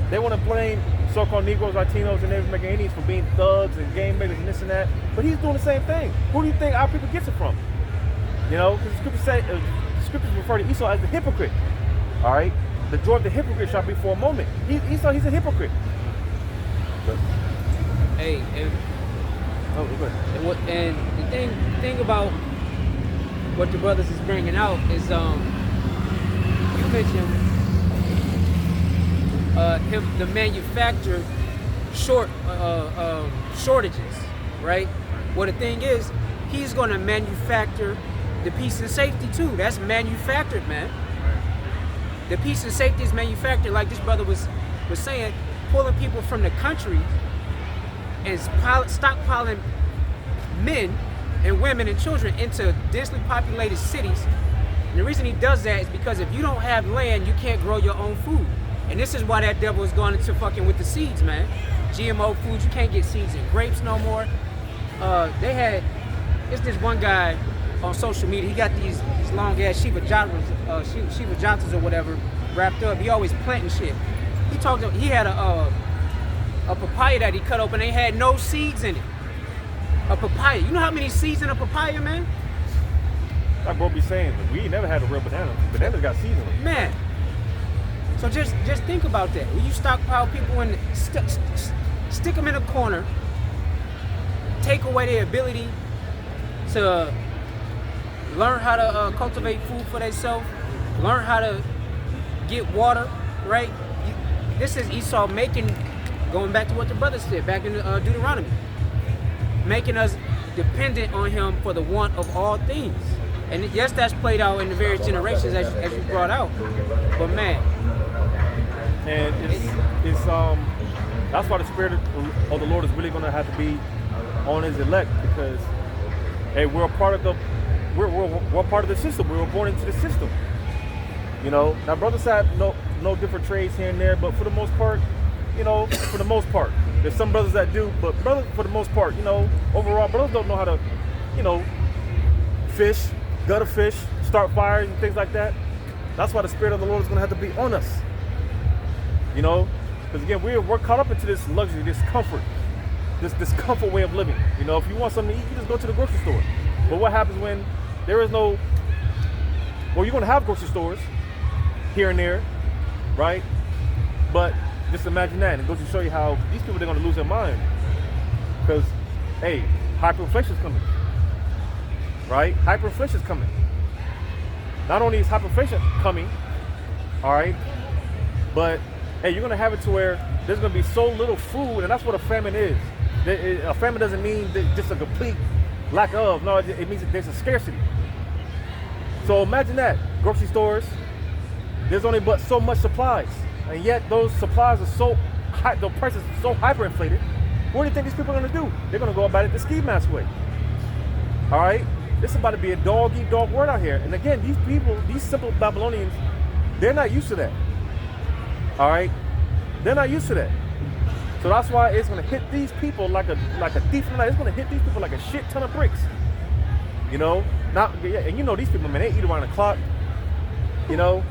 they want to blame so-called Negroes, Latinos, and Native American Indians for being thugs and game makers and this and that. But he's doing the same thing. Who do you think our people gets it from? You know, because the scriptures refer to Esau as the hypocrite. All right? The joy of the hypocrite shall be for a moment. Esau, he's a hypocrite. But, Hey, and, oh, go ahead. and the thing about what the brothers is bringing out is you mentioned the manufactured shortages, right? Well, the thing is, he's going to manufacture the peace and safety too. That's manufactured, man. The peace and safety is manufactured, like this brother was saying, pulling people from the country and stockpiling men and women and children into densely populated cities. And the reason he does that is because if you don't have land, you can't grow your own food. And this is why that devil is going into fucking with the seeds, man. GMO foods, you can't get seeds in grapes no more. It's this one guy on social media, he got these long ass Shiva Jatas or whatever wrapped up. He always planting shit. He had a papaya that he cut open, they had no seeds in it. A papaya. You know how many seeds in a papaya, man? Like bro be saying, we ain't never had a real banana. Bananas got seeds in them. Man. So just think about that. When you stockpile people and stick them in a corner, take away their ability to learn how to cultivate food for themselves, learn how to get water, right? This is Esau going back to what the brother said back in Deuteronomy, making us dependent on him for the want of all things. And yes, that's played out in the various generations as you brought out. But man, and it's that's why the spirit of the Lord is really going to have to be on his elect, because hey, we're a part of we're part of the system. We were born into the system. You know, now brothers have no different trades here and there, but for the most part, you know, there's some brothers that do, but brothers for the most part, you know, overall brothers don't know how to, you know, fish, gut a fish, start fires and things like that. That's why the spirit of the Lord is going to have to be on us. You know, because again, we're caught up into this luxury, this comfort, this comfort way of living. You know, if you want something to eat, you just go to the grocery store. But what happens when there is no, well, you're going to have grocery stores here and there, right? But just imagine that, and it goes to show you how these people, they're going to lose their mind. Because, hey, hyperinflation is coming, right? Hyperinflation is coming. Not only is hyperinflation coming, all right, but hey, you're going to have it to where there's going to be so little food, and that's what a famine is. A famine doesn't mean just a complete lack of. No, it means that there's a scarcity. So imagine that. Grocery stores, there's only but so much supplies, and yet those supplies are so high, the prices are so hyperinflated. What do you think these people are going to do? They're going to go about it the ski mask way. All right? This is about to be a dog-eat-dog world out here. And again, these people, these simple Babylonians, they're not used to that. All right? They're not used to that. So that's why it's going to hit these people like a thief in the night. It's going to hit these people like a shit ton of bricks. You know? And you know these people, man, they eat around the clock. You know?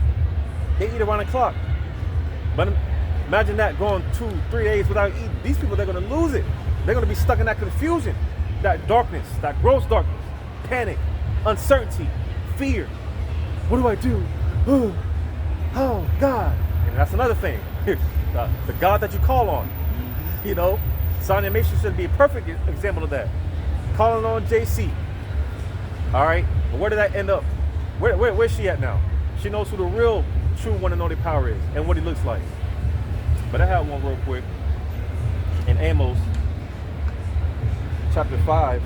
They eat around the clock. But imagine that going 2-3 days without eating. These people, they're going to lose it. They're going to be stuck in that confusion, that darkness, that gross darkness, panic, uncertainty, fear. What do I do? Oh, God. And that's another thing. The God that you call on. You know, Sonya Mason should be a perfect example of that. Calling on JC. All right. But where did that end up? Where's she at now? She knows who the real, true one and only power is and what he looks like. But I have one real quick. In Amos, chapter 5.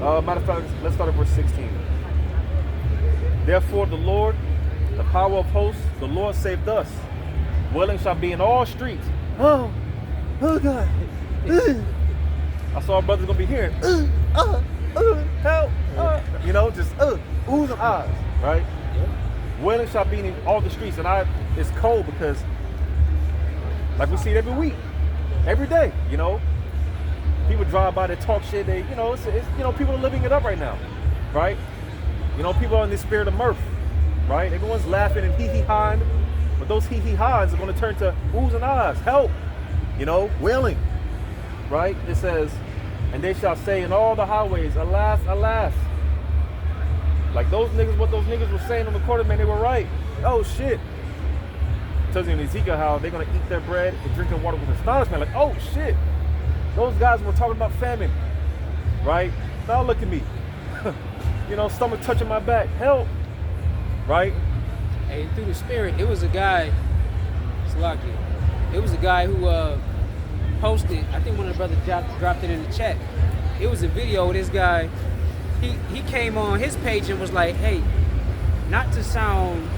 Matter of fact, let's start at verse 16. Therefore the Lord, the power of hosts, the Lord saved us. Wailing shall be in all streets. Oh God. I saw a brother gonna be hearing, help. You know, just oohs and ahs, right? Wailing shall be in all the streets, and it's cold because, like we see it every week, every day. You know, people drive by, they talk shit. They, you know, it's you know, people are living it up right now, right? You know, people are in the spirit of mirth, right? Everyone's laughing and hee-hee-hawing, but those hee-hee-haws are going to turn to oohs and ahs, help, you know, wailing, right? It says, and they shall say in all the highways, alas, alas. Like those niggas, what those niggas were saying on the quarter, man, they were right. Oh shit. It tells you in Ezekiel how they're going to eat their bread and drink their water with astonishment. Like, oh shit. Those guys were talking about famine, right? Now look at me. You know, stomach touching my back. Help. Right? Hey, through the spirit, it was a guy, Slaki. It was a guy who posted. I think one of the brothers dropped it in the chat. It was a video of this guy. He came on his page and was like, "Hey, not to sound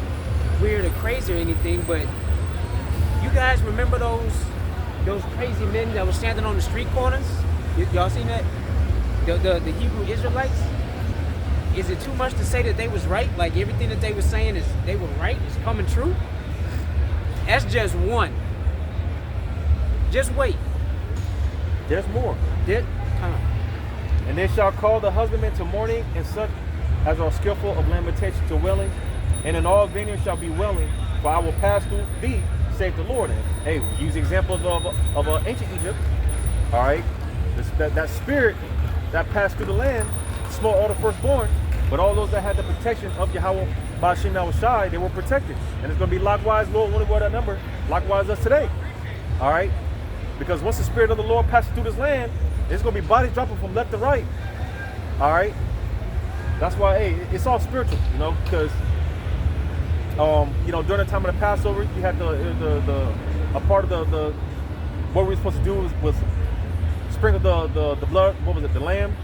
weird or crazy or anything, but you guys remember those crazy men that were standing on the street corners? Y'all seen that? The Hebrew Israelites? Is it too much to say that they was right? Like everything that they were saying they were right, is coming true? That's just one. Just wait. There's more. And they shall call the husbandman to mourning, and such as are skillful of lamentation to wailing, and in all vineyards shall be wailing, for I will pass through thee, saith the Lord. And hey, we use the example of ancient Egypt. All right, that spirit that passed through the land smote all the firstborn, but all those that had the protection of Yahweh Ba'ashem Yahushai, they were protected. And it's going to be likewise, Lord, only word that number, likewise us today. All right, because once the spirit of the Lord passes through this land, it's going to be bodies dropping from left to right. All right, that's why, hey, it's all spiritual, you know, because you know, during the time of the Passover, you had a part of the what we were supposed to do was sprinkle the blood, what was it, the lamb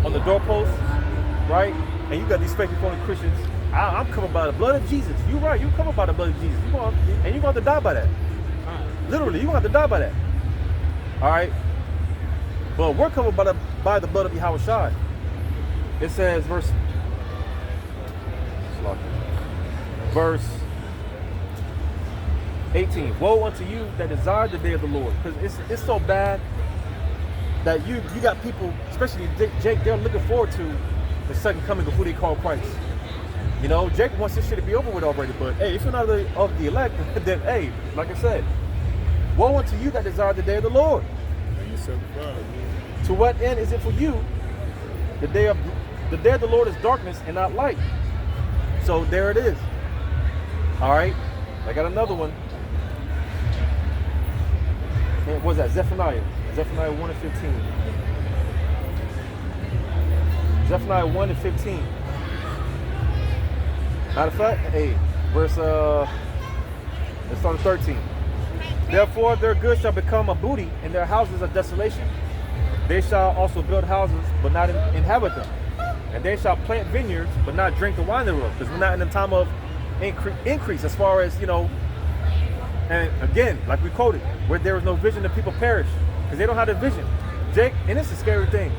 on the doorpost, right? And you got these fake phony Christians. I'm covered by the blood of Jesus. You're right, you covered by the blood of Jesus. You're going to have to die by that. Literally, you're going to have to die by that. All right? But we're covered by the blood of Yahushua. It says, verse 18. Woe unto you that desire the day of the Lord. Because it's so bad that you got people, especially Jake, they're looking forward to the second coming of who they call Christ. You know, Jake wants this shit to be over with already, but hey, if you're not of the elect, then hey, like I said, woe unto you that desire the day of the Lord. To what end is it for you? The day of the Lord is darkness and not light. So there it is. All right, I got another one. And what was that? Zephaniah 1:15. Zephaniah 1:15. Matter of fact, hey, verse let's start at 13. Therefore their goods shall become a booty, and their houses a desolation. They shall also build houses, but not inhabit them. And they shall plant vineyards, but not drink the wine thereof. Because we're not in the time of increase as far as, you know, and again, like we quoted, where there is no vision, the people perish. Because they don't have the vision. Jake, and it's a scary thing.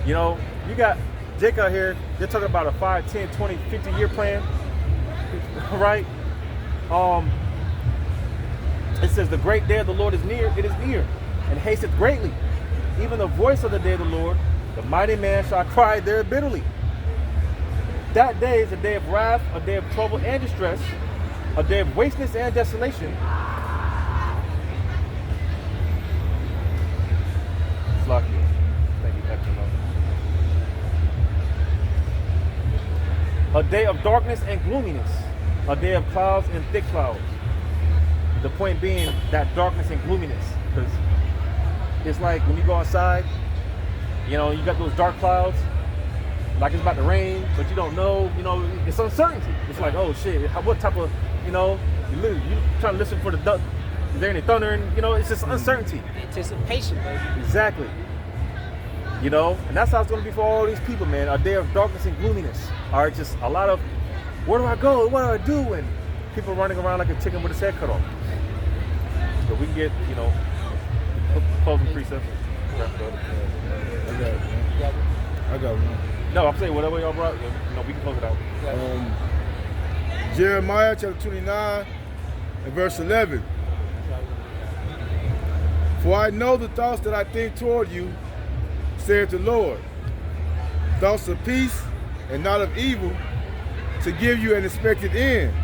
You know, you got Jake out here, they're talking about a 5, 10, 20, 50-year plan. Right? It says, the great day of the Lord is near, it is near, and hasteth greatly. Even the voice of the day of the Lord, the mighty man shall cry there bitterly. That day is a day of wrath, a day of trouble and distress, a day of wasteness and desolation. Thank you, a day of darkness and gloominess, a day of clouds and thick clouds. The point being that darkness and gloominess, because it's like when you go outside, you know, you got those dark clouds, like it's about to rain, but you don't know, you know, it's uncertainty. It's like, oh shit, what type of, you know, you trying to listen for the, is there any thunder, and you know, it's just uncertainty. Anticipation, baby. Exactly. You know, and that's how it's going to be for all these people, man. A day of darkness and gloominess. All right, just a lot of, where do I go? What do I do? And people running around like a chicken with his head cut off. But we can get, you know, closing precepts. I got one. No, I'm saying whatever y'all brought, you know, we can close it out. Jeremiah chapter 29 and verse 11. For I know the thoughts that I think toward you, saith the Lord, thoughts of peace and not of evil, to give you an expected end.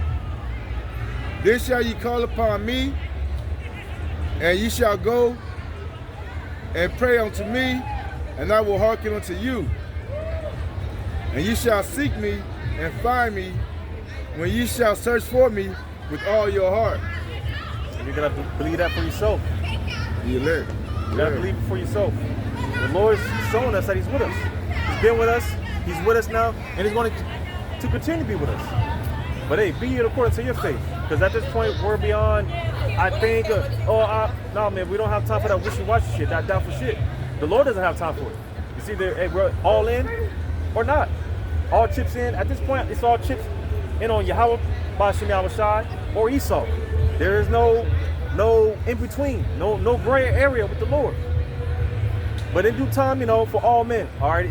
Then shall ye call upon me, and ye shall go and pray unto me, and I will hearken unto you. And ye shall seek me and find me, when ye shall search for me with all your heart. And you're going to believe that for yourself. You got to believe it for yourself. The Lord is showing us that he's with us. He's been with us, he's with us now, and he's going to continue to be with us. But hey, be it according to your faith. Because at this point, we're beyond, I think, no, man, we don't have time for that wishy-washy shit, that doubtful shit. The Lord doesn't have time for it. It's either hey, we're all in or not. All chips in. At this point, it's all chips in on Yahweh, Bashim Yahushai, or Esau. There is no in between, no gray area with the Lord. But in due time, for all men, all right,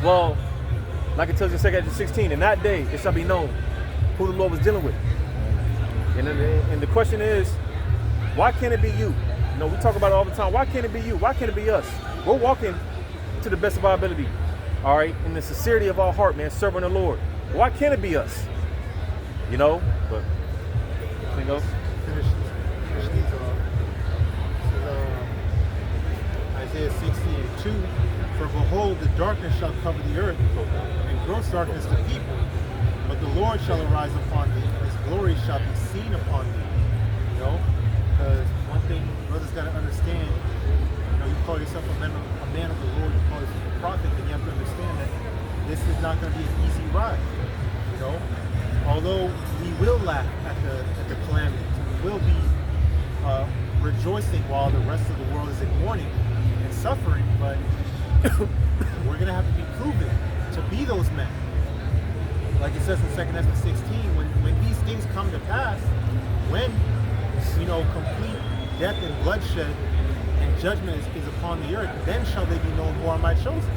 well, like it tells in 2 Corinthians 16, in that day it shall be known who the Lord was dealing with. And the question is, why can't it be you? We talk about it all the time. Why can't it be you? Why can't it be us? We're walking to the best of our ability, all right, in the sincerity of our heart, man, serving the Lord. Why can't it be us? But anything else? Finish these off. Isaiah 60:2. For behold, the darkness shall cover the earth, and gross darkness the people. But the Lord shall arise upon thee, and his glory shall be seen upon thee. Because one thing brothers got to understand, you call yourself a man of the Lord, you call yourself a prophet, then you have to understand that this is not going to be an easy ride. Although we will laugh at the calamities, we will be rejoicing while the rest of the world is in mourning and suffering, but we're going to have to be proven to be those men. Like it says in 2 Corinthians 16, when these things come to pass, when complete death and bloodshed and judgment is upon the earth, then shall they be known who are my chosen.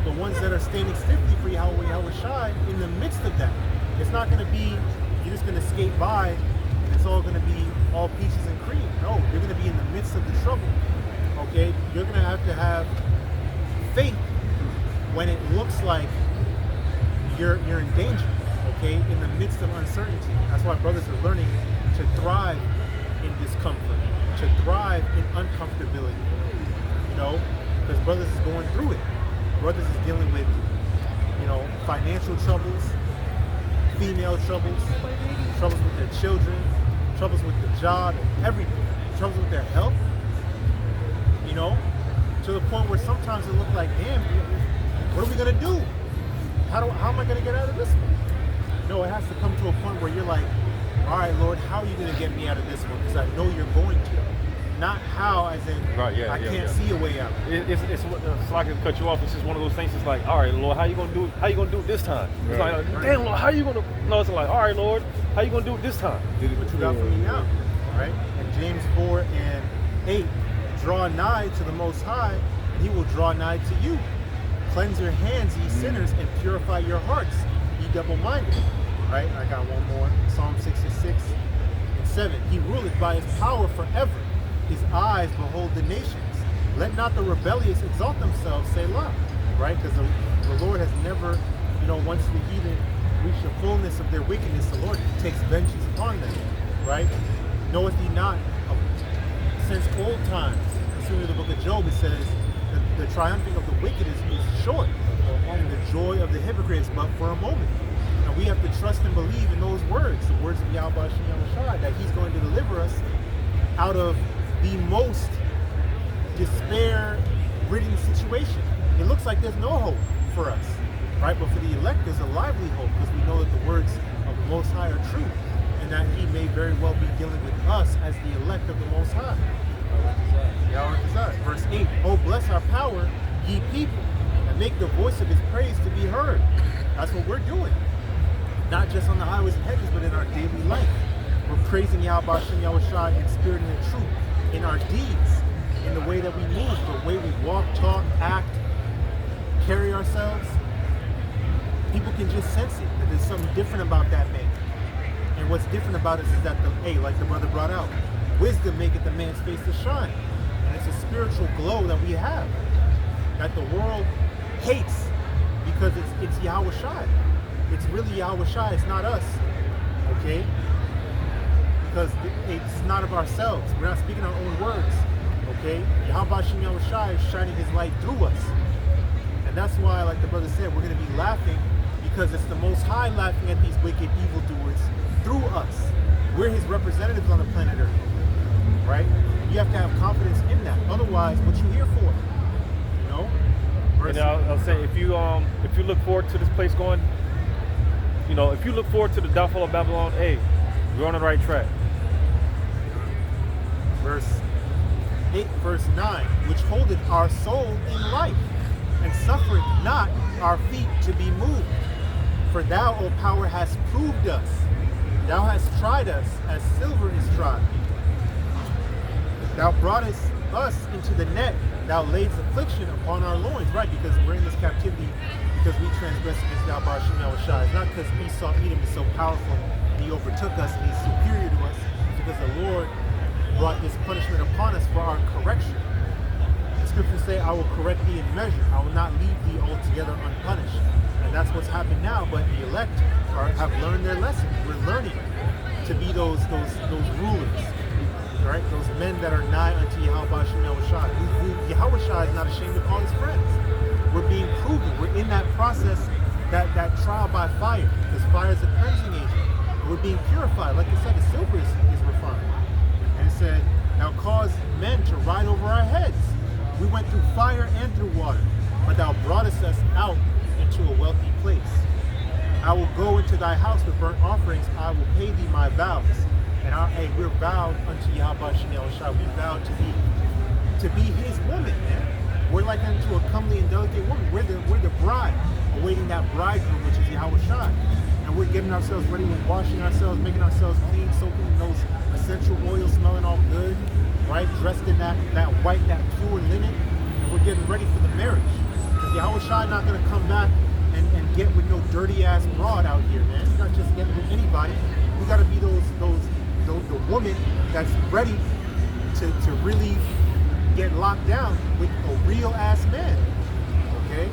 The ones that are standing stiffly for Yahweh Shai in the midst of that. It's not going to be, you're just going to skate by and it's all going to be all peaches and cream. No, you're going to be in the midst of the trouble. Okay? You're going to have faith when it looks like you're in danger. Okay? In the midst of uncertainty. That's why brothers are learning to thrive in discomfort, to thrive in uncomfortability. Because brothers is going through it. Brothers is dealing with, financial troubles, female troubles with their children, troubles with the job, everything, troubles with their health, to the point where sometimes it looks like, damn, what are we gonna do? How am I gonna get out of this one? No, it has to come to a point where you're like, all right, Lord, how are you gonna get me out of this one? Because I know you're going to. Not how, as in, right, I can't see a way out. It's like I can cut you off. It's just one of those things. It's like, all right, Lord, how you gonna do it this time? It's like, damn, Lord, how you gonna? No, it's like, all right, Lord, how you gonna do it this time? What you got for me now, right? And James 4:8, draw nigh to the Most High, and He will draw nigh to you. Cleanse your hands, ye sinners, and purify your hearts, ye double-minded. Right? I got one more. Psalm 66:7. He ruleth by His power forever. His eyes behold the nations. Let not the rebellious exalt themselves, Selah. Right? Because the Lord has never, once the heathen reach the fullness of their wickedness, the Lord takes vengeance upon them. Right? Knoweth ye not, since old times, in the book of Job, it says, the triumphing of the wicked is short, and the joy of the hypocrite is but for a moment. And we have to trust and believe in those words, the words of Yahweh Shai, that He's going to deliver us out of the most despair-ridden situation. It looks like there's no hope for us, right? But for the elect, there's a lively hope, because we know that the words of the Most High are true, and that He may very well be dealing with us as the elect of the Most High. Verse 8, oh, bless our power, ye people, and make the voice of His praise to be heard. That's what we're doing. Not just on the highways and hedges, but in our daily life. We're praising Yahweh Shai in spirit and in truth, in our deeds, in the way that we move, the way we walk, talk, act, carry ourselves. People can just sense it, that there's something different about that man. And what's different about it is that, like the brother brought out, wisdom maketh the man's face to shine. And it's a spiritual glow that we have, that the world hates, because it's Yahweh Shai. It's really Yahweh Shai, it's not us. Okay? Because it's not of ourselves. We're not speaking our own words. Okay? Yahweh Shai is shining His light through us. And that's why, like the brother said, we're going to be laughing, because it's the Most High laughing at these wicked evildoers through us. We're His representatives on the planet Earth. Right? You have to have confidence in that. Otherwise, what you here for? And I'll say, if you look forward to this place going, you know, if you look forward to the downfall of Babylon, hey, you're on the right track. Verse 9, which holdeth our soul in life, and suffereth not our feet to be moved. For thou, O power, hast proved us. Thou hast tried us as silver is tried. Thou broughtest us into the net. Thou laidst affliction upon our loins. Right, because we're in this captivity because we transgressed against thou Ba'ashem Yahushua. It's not because Esau Edom is so powerful and he overtook us and he's superior to us. It's because the Lord brought this punishment upon us for our correction. The scriptures say, I will correct thee in measure. I will not leave thee altogether unpunished. And that's what's happened now, but the elect have learned their lesson. We're learning to be those rulers, right? Those men that are nigh unto Yahweh Ba'ashem Yahushua. Yahweh is not ashamed to call his friends. We're being proven. We're in that process, that trial by fire, because fire is a cleansing agent. We're being purified. Like I said, the silver is refined. And it said, thou caused men to ride over our heads. We went through fire and through water, but thou broughtest us out into a wealthy place. I will go into thy house with burnt offerings. I will pay thee my vows. And we're vowed unto Yahweh Ba'ashem Yahushua. We vowed to be his woman, man. We're like unto a comely and delicate woman. We're the bride, awaiting that bridegroom, which is Yahweh Shai. And we're getting ourselves ready, we're washing ourselves, making ourselves clean, soaking in those essential oils, smelling all good, right? Dressed in that white, that pure linen, and we're getting ready for the marriage. Because Yahweh Shai not going to come back and get with no dirty ass broad out here, man. He's not just getting with anybody. We got to be the woman that's ready to really get locked down with a real ass man, okay?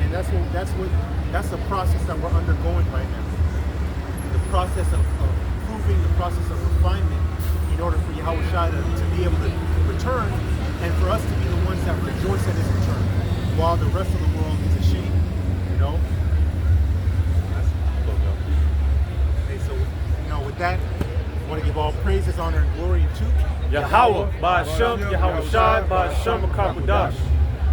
And that's the process that we're undergoing right now. The process of proving, the process of refinement, in order for Yahweh Shai to be able to return, and for us to be the ones that rejoice at his return, while the rest of the world is ashamed, you know? Okay, so, you know, with that, I want to give all praises, honor, and glory to Yahweh Ba'ashem Yahushua Ba'ashem Akakudash.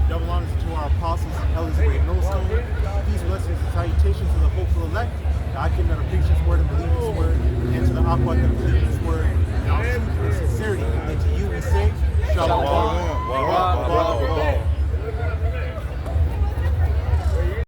double honors to our apostles and elders of Great Millstone. Peace, blessings, and salutations to the hopeful elect, the Akim that preach his word and believe his word, and to the Aqua that believe his word, and all truth and sincerity. And to you we say, Shalom.